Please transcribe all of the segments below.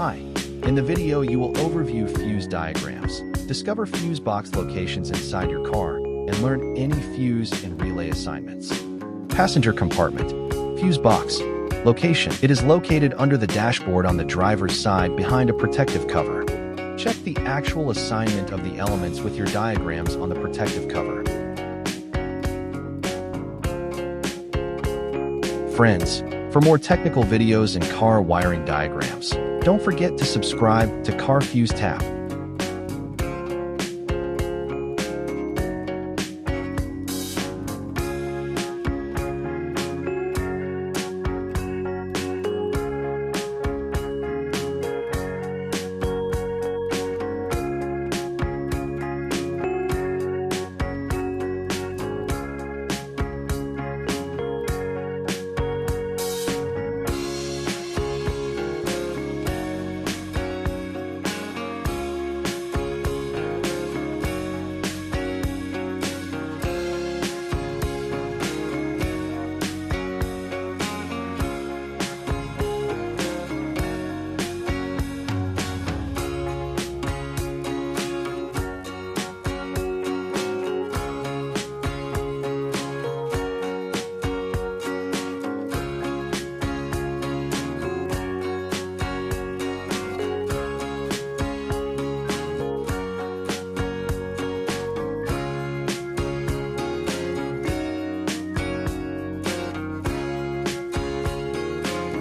Hi, in the video you will overview fuse diagrams, discover fuse box locations inside your car, and learn any fuse and relay assignments. Passenger compartment, fuse box, location. It is located under the dashboard on the driver's side behind a protective cover. Check the actual assignment of the elements with your diagrams on the protective cover. Friends, for more technical videos and car wiring diagrams, don't forget to subscribe to Car Fuse tab.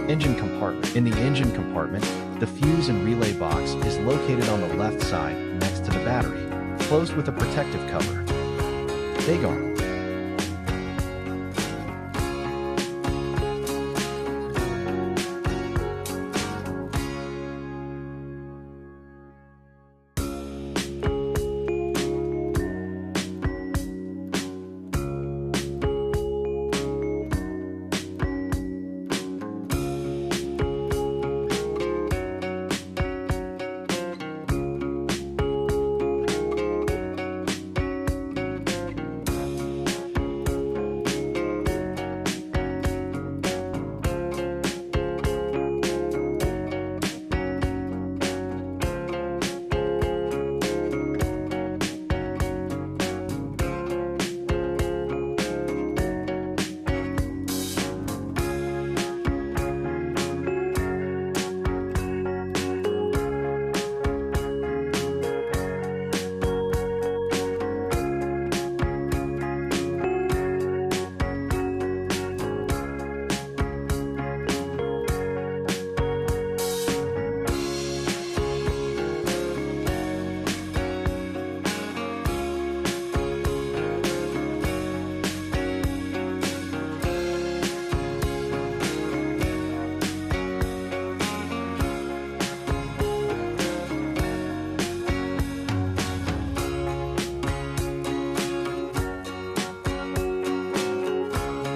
Engine compartment. In the engine compartment, the fuse and relay box is located on the left side next to the battery, closed with a protective cover. Agar.